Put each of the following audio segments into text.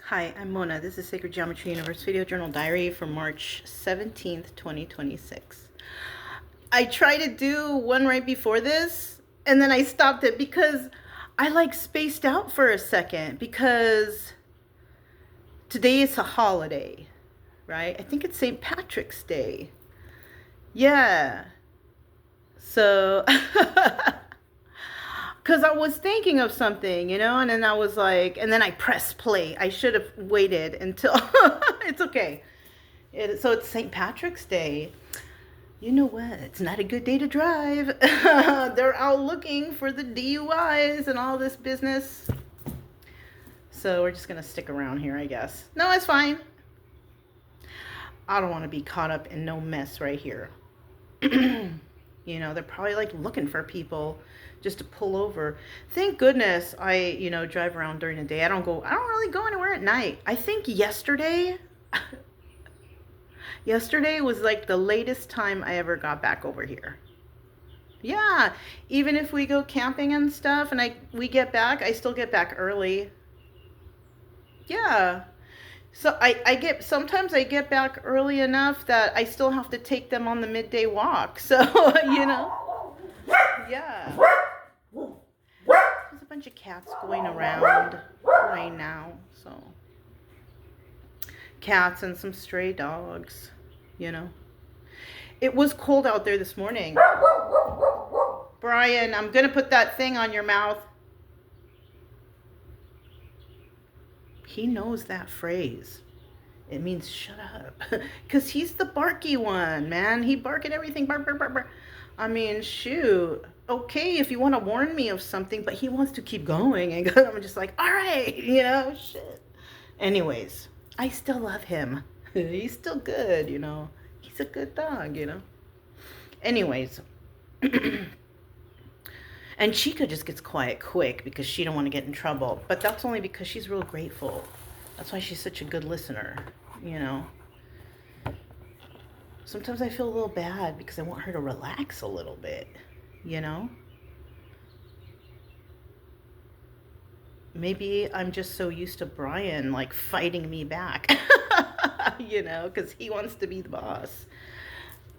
Hi, I'm Mona. This is Sacred Geometry Universe Video Journal Diary for March 17th, 2026. I tried to do one right before this, and then I stopped it because I spaced out for a second because today is a holiday, right? I think it's St. Patrick's Day. Yeah. So, because I was thinking of something, and then I was like, and then I pressed play. I should have waited until, it's okay. So it's St. Patrick's Day. You know what? It's not a good day to drive. They're out looking for the DUIs and all this business. So we're just going to stick around here, I guess. No, it's fine. I don't want to be caught up in no mess right here. They're probably looking for people just to pull over. Thank goodness I, drive around during the day. I don't really go anywhere at night. I think yesterday was the latest time I ever got back over here. Yeah, even if we go camping and stuff and we get back, I still get back early. Yeah. So sometimes I get back early enough that I still have to take them on the midday walk. So, yeah. There's a bunch of cats going around right now, so. Cats and some stray dogs, It was cold out there this morning. Brian, I'm going to put that thing on your mouth. He knows that phrase. It means shut up. Because he's the barky one, man. He bark at everything. Bark, bark, bark, bark. I mean, shoot. Okay, if you want to warn me of something, but he wants to keep going. And I'm just like, all right, shit. Anyways, I still love him. He's still good, He's a good dog, Anyways. And Chica just gets quiet quick because she don't want to get in trouble. But that's only because she's real grateful. That's why she's such a good listener, Sometimes I feel a little bad because I want her to relax a little bit, Maybe I'm just so used to Brian, fighting me back, because he wants to be the boss.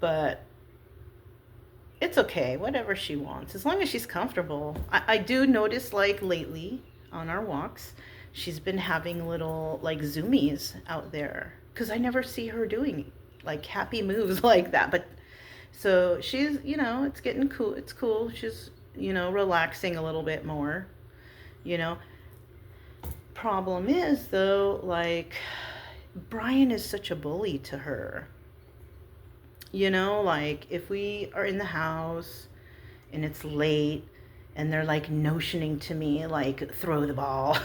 But it's okay, whatever she wants, as long as she's comfortable. I do notice, lately on our walks, she's been having little, zoomies out there, because I never see her doing, happy moves like that. But, so she's, it's getting cool, it's cool. She's, relaxing a little bit more, Problem is, though, Brian is such a bully to her. If we are in the house and it's late and they're notioning to me, throw the ball.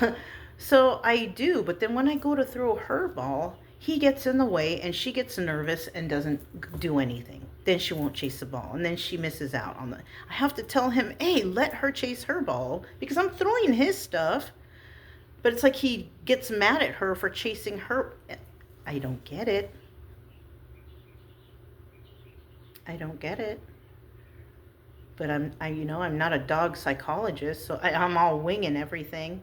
So I do, but then when I go to throw her ball, he gets in the way and she gets nervous and doesn't do anything. Then she won't chase the ball and then she misses out on I have to tell him, hey, let her chase her ball because I'm throwing his stuff. But it's he gets mad at her for chasing her. I don't get it. I don't get it. But I'm not a dog psychologist, so I'm all winging everything,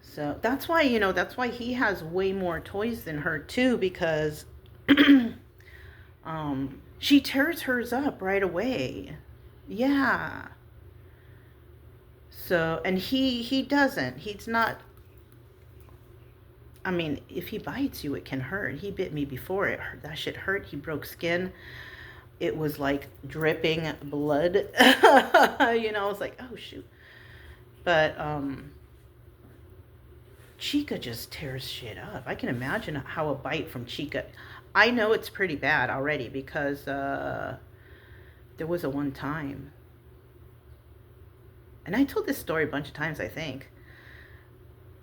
So that's why he has way more toys than her too, because she tears hers up right away. Yeah. So, and he doesn't. He's not. I mean, if he bites you, it can hurt. He bit me before. That shit hurt. He broke skin. It was dripping blood. I was like, oh, shoot. But Chica just tears shit up. I can imagine how a bite from Chica. I know it's pretty bad already because there was a one time. And I told this story a bunch of times, I think.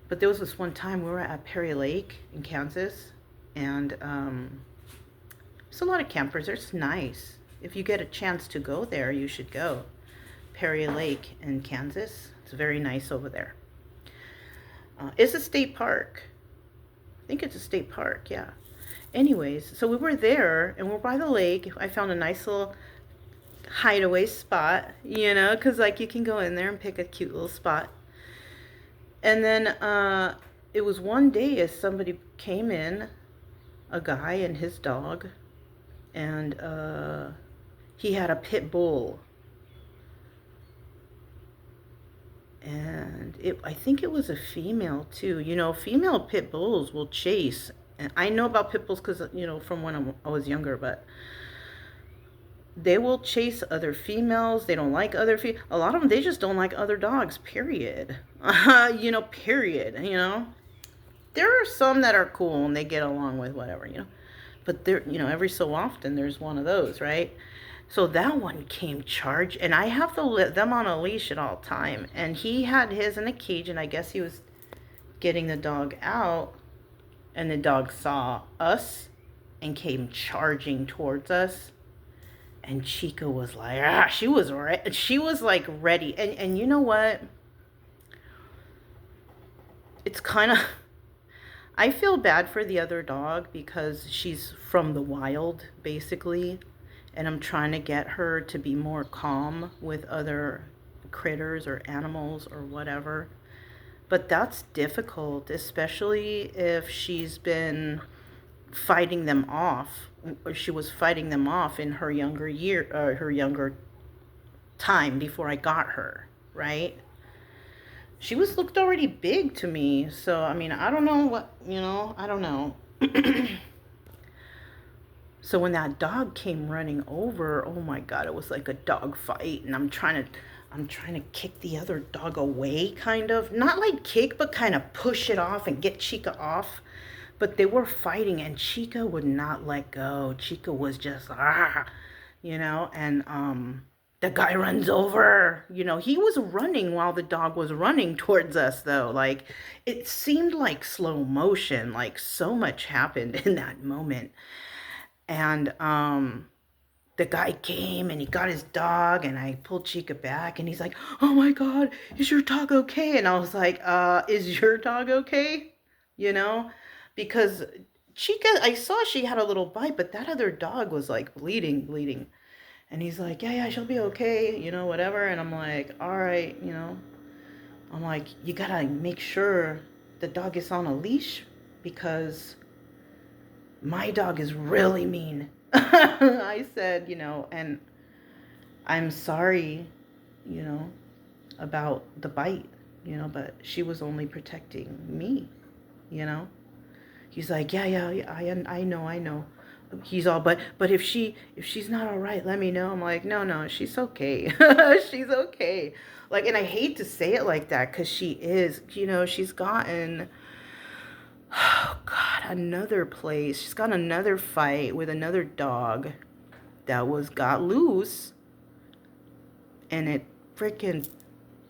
But there was this one time we were at Perry Lake in Kansas, and there's a lot of campers. It's nice. If you get a chance to go there, you should go. Perry Lake in Kansas. It's very nice over there. It's a state park. I think it's a state park, yeah. Anyways, so we were there, and we're by the lake. I found a nice little hideaway spot, because you can go in there and pick a cute little spot. And then it was one day as somebody came in, a guy and his dog, and he had a pit bull. And I think it was a female too. You know, female pit bulls will chase. And I know about pit bulls because, you know, from when I was younger, but they will chase other females. They don't like other a lot of them, they just don't like other dogs, period. You know, period, you know. There are some that are cool and they get along with whatever, you know. But there, you know, every so often there's one of those, right? So that one came charged, and I have to let them on a leash at all time. And he had his in a cage, and I guess he was getting the dog out, and the dog saw us and came charging towards us. And Chica was like, she was right. She was like ready. And you know what? It's kind of, I feel bad for the other dog because she's from the wild, basically. And I'm trying to get her to be more calm with other critters or animals or whatever. But that's difficult, especially if she's been fighting them off, or she was fighting them off in her younger her younger time before I got her, right? She looked already big to me, so I mean, I don't know what, you know, I don't know. So when that dog came running over, oh my God, it was like a dog fight, and I'm trying to kick the other dog away, kind of. Not like kick, but kind of push it off and get Chica off. But they were fighting, and Chica would not let go. Chica was just, you know, and the guy runs over. You know, he was running while the dog was running towards us, though. Like, it seemed like slow motion, like so much happened in that moment. And the guy came and he got his dog, and I pulled Chica back, and he's like, oh my God, is your dog okay? And I was like, is your dog okay? You know, because Chica, I saw she had a little bite, but that other dog was like bleeding. And he's like, yeah, she'll be okay, you know, whatever. And I'm like, all right, you know, I'm like, you gotta make sure the dog is on a leash because my dog is really mean. I said, you know, and I'm sorry, you know, about the bite, you know, but she was only protecting me, you know. He's like, yeah, I know. He's all, but if she's not all right, let me know. I'm like, no, she's okay. She's okay. Like, and I hate to say it like that because she is, you know, she's gotten, oh God, another place. She's got another fight with another dog that got loose, and it freaking,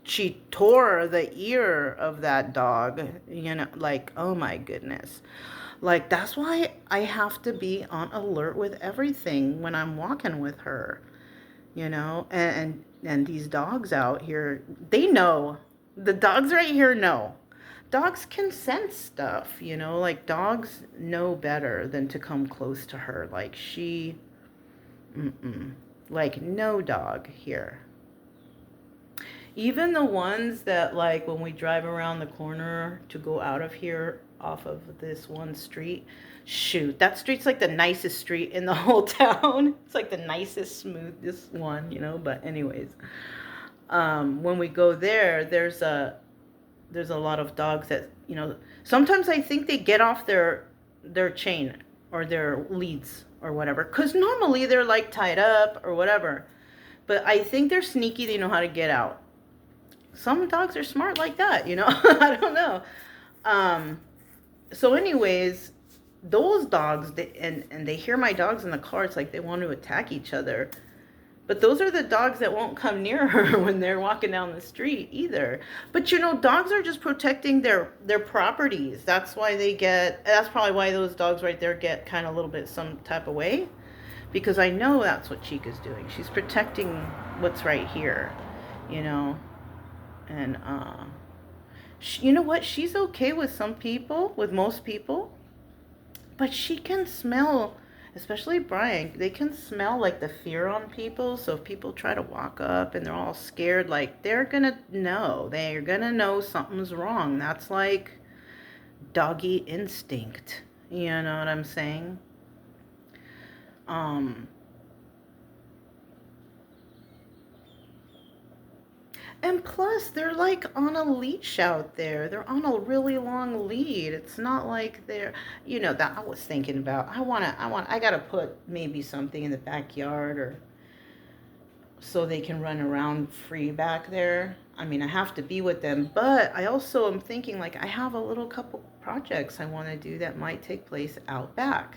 she tore the ear of that dog, you know, like, oh my goodness. Like, that's why I have to be on alert with everything when I'm walking with her, you know, and these dogs out here, they know. The dogs right here know. Dogs can sense stuff, you know, like dogs know better than to come close to her. Like like no dog here. Even the ones that, like, when we drive around the corner to go out of here off of this one street, shoot, that street's like the nicest street in the whole town. It's like the nicest, smoothest one, you know. But anyways, when we go there, there's a lot of dogs that, you know, sometimes I think they get off their chain or their leads or whatever, because normally they're like tied up or whatever. But I think they're sneaky. They know how to get out. Some dogs are smart like that, you know. I don't know. So anyways, those dogs, and they hear my dogs in the car. It's like they want to attack each other. But those are the dogs that won't come near her when they're walking down the street either. But, you know, dogs are just protecting their properties. That's why that's probably why those dogs right there get kind of a little bit some type of way. Because I know that's what Chica's doing. She's protecting what's right here, you know. And, you know what? She's okay with some people, with most people. But she can smell, especially Brian, they can smell like the fear on people. So if people try to walk up and they're all scared, like they're gonna know. They're gonna know something's wrong. That's like doggy instinct. You know what I'm saying? Um, And plus, they're like on a leash out there. They're on a really long lead. It's not like they're, that I was thinking about. I gotta put maybe something in the backyard or so they can run around free back there. I mean, I have to be with them, but I also am thinking like I have a little couple projects I want to do that might take place out back.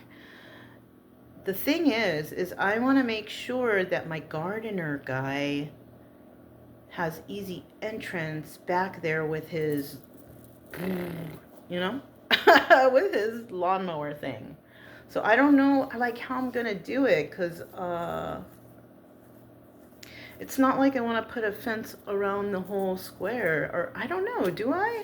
The thing is I want to make sure that my gardener guy has easy entrance back there with his, you know, with his lawnmower thing. So I don't know, like, how I'm gonna do it, because it's not like I want to put a fence around the whole square, or I don't know, do I?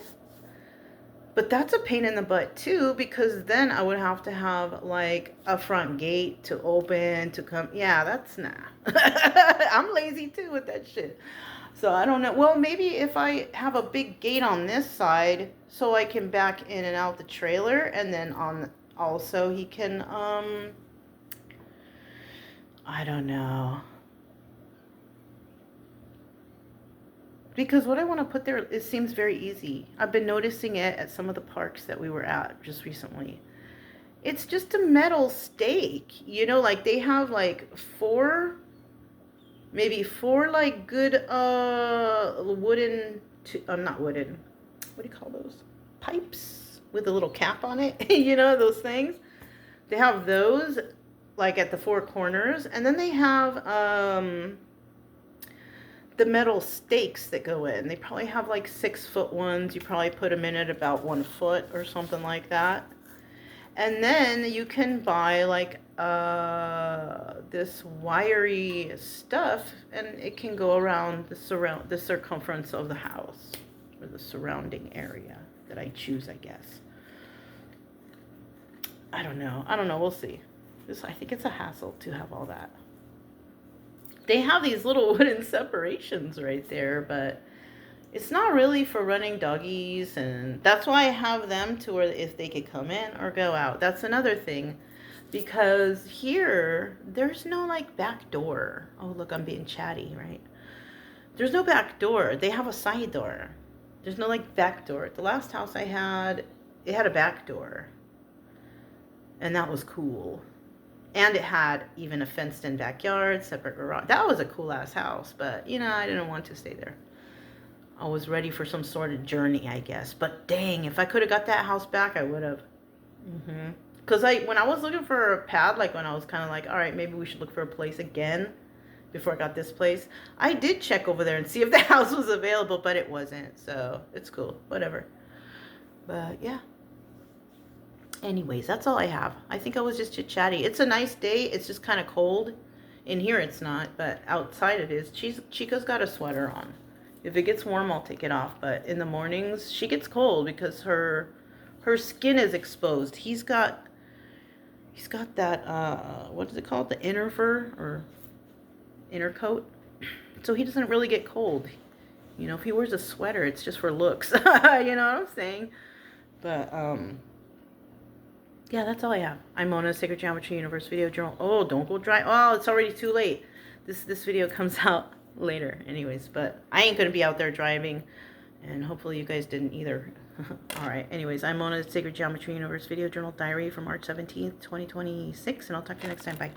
But that's a pain in the butt too, because then I would have to have like a front gate to open to come. Yeah, that's nah. I'm lazy too with that shit. So I don't know. Well, maybe if I have a big gate on this side so I can back in and out the trailer, and then on also he can I don't know. Because what I want to put there, it seems very easy. I've been noticing it at some of the parks that we were at just recently. It's just a metal stake, like they have like maybe four like good wooden, not wooden, what do you call those? Pipes with a little cap on it, those things. They have those like at the four corners, and then they have the metal stakes that go in. They probably have like 6-foot ones. You probably put them in at about 1 foot or something like that. And then you can buy like this wiry stuff, and it can go around the circumference of the house, or the surrounding area that I choose, I guess. I don't know. We'll see. I think it's a hassle to have all that. They have these little wooden separations right there, but it's not really for running doggies, and that's why I have them to where if they could come in or go out. That's another thing, because here there's no like back door. Oh, look, I'm being chatty, right? There's no back door. They have a side door. There's no like back door. At the last house I had, it had a back door, and that was cool. And it had even a fenced-in backyard, separate garage. That was a cool-ass house, but, I didn't want to stay there. I was ready for some sort of journey, I guess. But dang, if I could have got that house back, I would have. Because when I was looking for a pad, like when I was kind of like, all right, maybe we should look for a place again before I got this place, I did check over there and see if the house was available, but it wasn't. So it's cool. Whatever. But, yeah. Anyways, that's all I have. I think I was just chit-chatty. It's a nice day. It's just kind of cold. In here it's not, but outside it is. Chica's got a sweater on. If it gets warm, I'll take it off. But in the mornings, she gets cold because her skin is exposed. He's got that, what is it called? The inner fur or inner coat. So he doesn't really get cold. If he wears a sweater, it's just for looks. You know what I'm saying? But, yeah, that's all I have. I'm Mona, Sacred Geometry Universe Video Journal. Oh, don't go dry. Oh, it's already too late. This video comes out later anyways, but I ain't going to be out there driving, and hopefully you guys didn't either. All right, anyways, I'm Mona, Sacred Geometry Universe Video Journal Diary from March 17th, 2026, and I'll talk to you next time. Bye.